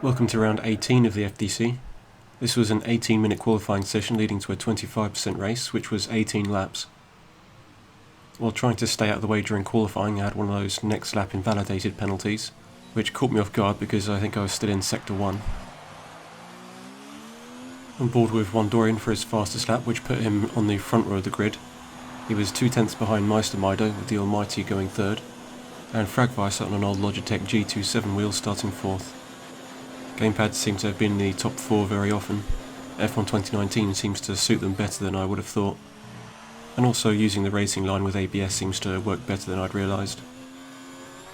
Welcome to round 18 of the FDC. This was an 18-minute qualifying session leading to a 25% race, which was 18 laps. While trying to stay out of the way during qualifying, I had one of those next lap invalidated penalties, which caught me off guard because I think I was still in Sector 1. On board with Wondorian for his fastest lap, which put him on the front row of the grid. He was 2 tenths behind Meistermido, with the Almighty going third, and Fragweiss on an old Logitech G27 wheel starting fourth. Gamepads seem to have been in the top 4 very often. F1 2019 seems to suit them better than I would have thought. And also using the racing line with ABS seems to work better than I'd realised.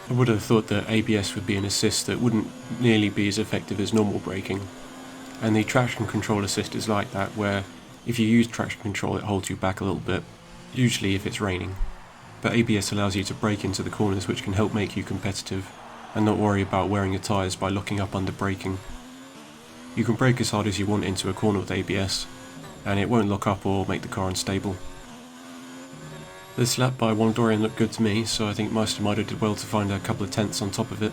I would have thought that ABS would be an assist that wouldn't nearly be as effective as normal braking. And the traction control assist is like that, where if you use traction control it holds you back a little bit, usually if it's raining. But ABS allows you to brake into the corners, which can help make you competitive and not worry about wearing your tyres by locking up under braking. You can brake as hard as you want into a corner with ABS, and it won't lock up or make the car unstable. This lap by Wondorian looked good to me, so I think Meistermido did well to find a couple of tenths on top of it.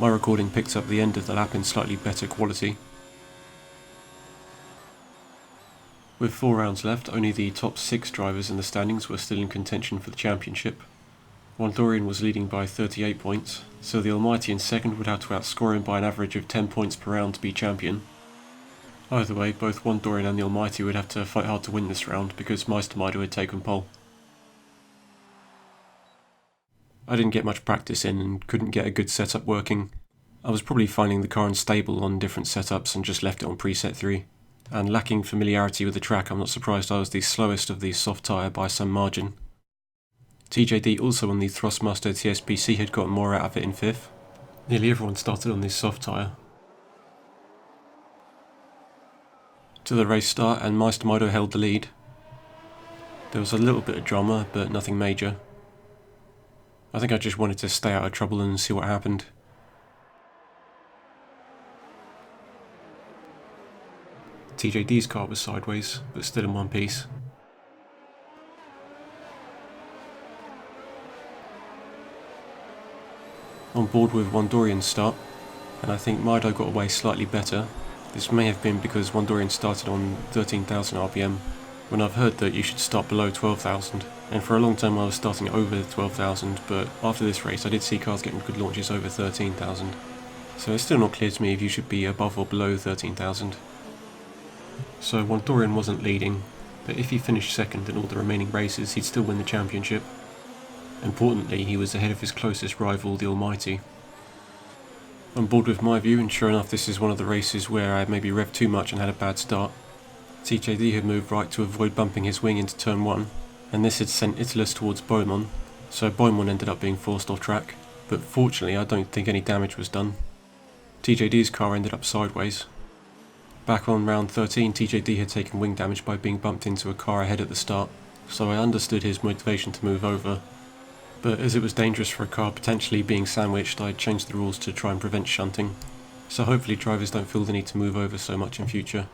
My recording picked up the end of the lap in slightly better quality. With 4 rounds left, only the top 6 drivers in the standings were still in contention for the championship. Wondorian was leading by 38 points, so the Almighty in second would have to outscore him by an average of 10 points per round to be champion. Either way, both Wondorian and the Almighty would have to fight hard to win this round because Meistermido had taken pole. I didn't get much practice in and couldn't get a good setup working. I was probably finding the car unstable on different setups and just left it on preset 3. And lacking familiarity with the track, I'm not surprised I was the slowest of the soft tyre by some margin. TJD also on the Thrustmaster TSPC had gotten more out of it in 5th. Nearly everyone started on this soft tyre. To the race start, and Meistermido held the lead. There was a little bit of drama, but nothing major. I think I just wanted to stay out of trouble and see what happened. TJD's car was sideways, but still in one piece. On board with Wondorian's start, and I think Mido got away slightly better. This may have been because Wondorian started on 13,000 RPM, when I've heard that you should start below 12,000, and for a long time I was starting over 12,000, but after this race I did see cars getting good launches over 13,000. So it's still not clear to me if you should be above or below 13,000. So Wondorian wasn't leading, but if he finished second in all the remaining races he'd still win the championship. Importantly, he was ahead of his closest rival, the Almighty. On board with my view, and sure enough this is one of the races where I had maybe revved too much and had a bad start. TJD had moved right to avoid bumping his wing into turn 1, and this had sent Italus towards Beaumont, so Beaumont ended up being forced off track, but fortunately I don't think any damage was done. TJD's car ended up sideways. Back on round 13, TJD had taken wing damage by being bumped into a car ahead at the start, so I understood his motivation to move over. But as it was dangerous for a car potentially being sandwiched, I changed the rules to try and prevent shunting, so hopefully drivers don't feel the need to move over so much in future.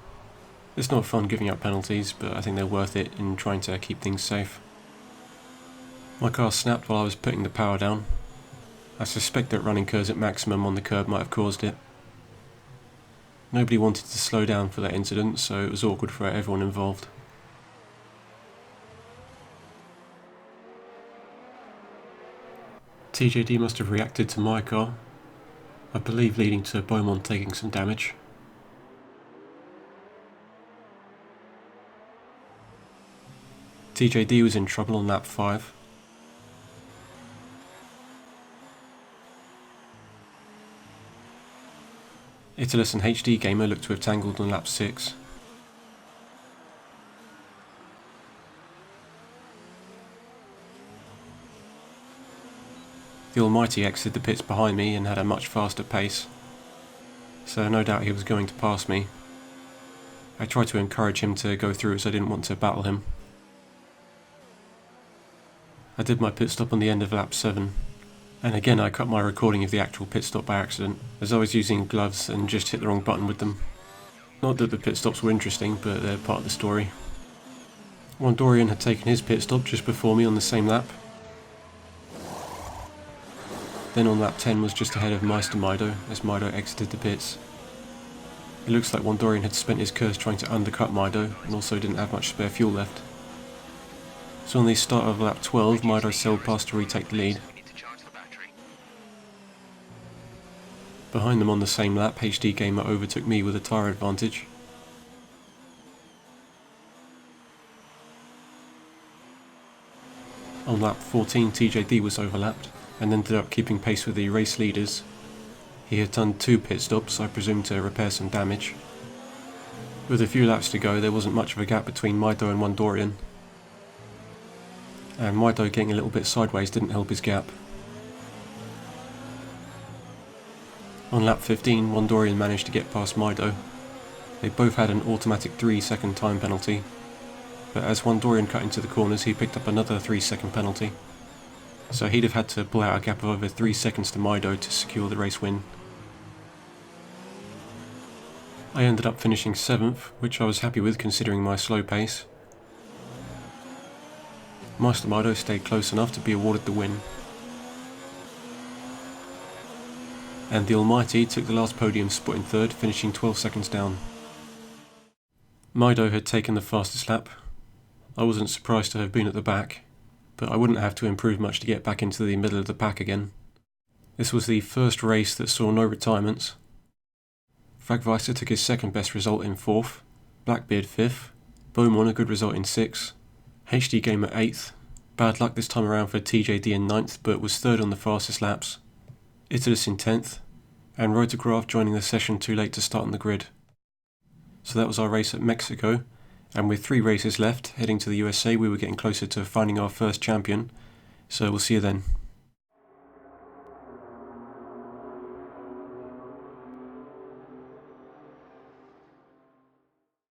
It's not fun giving out penalties, but I think they're worth it in trying to keep things safe. My car snapped while I was putting the power down. I suspect that running curves at maximum on the curb might have caused it. Nobody wanted to slow down for that incident, so it was awkward for everyone involved. TJD must have reacted to my car, I believe leading to Beaumont taking some damage. TJD was in trouble on lap 5. Italus and HD Gamer looked to have tangled on lap 6. The Almighty exited the pits behind me and had a much faster pace, so no doubt he was going to pass me. I tried to encourage him to go through as I didn't want to battle him. I did my pit stop on the end of lap 7, and again I cut my recording of the actual pit stop by accident, as I was using gloves and just hit the wrong button with them. Not that the pit stops were interesting, but they're part of the story. Wondorian had taken his pit stop just before me on the same lap. Then on lap 10 was just ahead of Meister Mido as Mido exited the pits. It looks like Wondorian had spent his curse trying to undercut Mido and also didn't have much spare fuel left. So on the start of lap 12, Mido sailed past to retake the lead. Behind them on the same lap, HD Gamer overtook me with a tyre advantage. On lap 14, TJD was overlapped and ended up keeping pace with the race leaders. He had done 2 pit stops, I presume to repair some damage. With a few laps to go, there wasn't much of a gap between Mido and Wondorian. And Mido getting a little bit sideways didn't help his gap. On lap 15, Wondorian managed to get past Mido. They both had an automatic 3-second time penalty, but as Wondorian cut into the corners he picked up another 3-second penalty. So he'd have had to pull out a gap of over 3 seconds to Mido to secure the race win. I ended up finishing 7th, which I was happy with considering my slow pace. Meister Mido stayed close enough to be awarded the win. And the Almighty took the last podium spot in 3rd, finishing 12 seconds down. Mido had taken the fastest lap. I wasn't surprised to have been at the back, but I wouldn't have to improve much to get back into the middle of the pack again. This was the first race that saw no retirements. Fragweiser took his 2nd best result in 4th, Blackbeard 5th, Beaumont a good result in 6th, HD Gamer 8th, bad luck this time around for TJD in 9th but was 3rd on the fastest laps, Italus in 10th, and Rotograph joining the session too late to start on the grid. So that was our race at Mexico, and with 3 races left, heading to the USA we were getting closer to finding our first champion, so we'll see you then.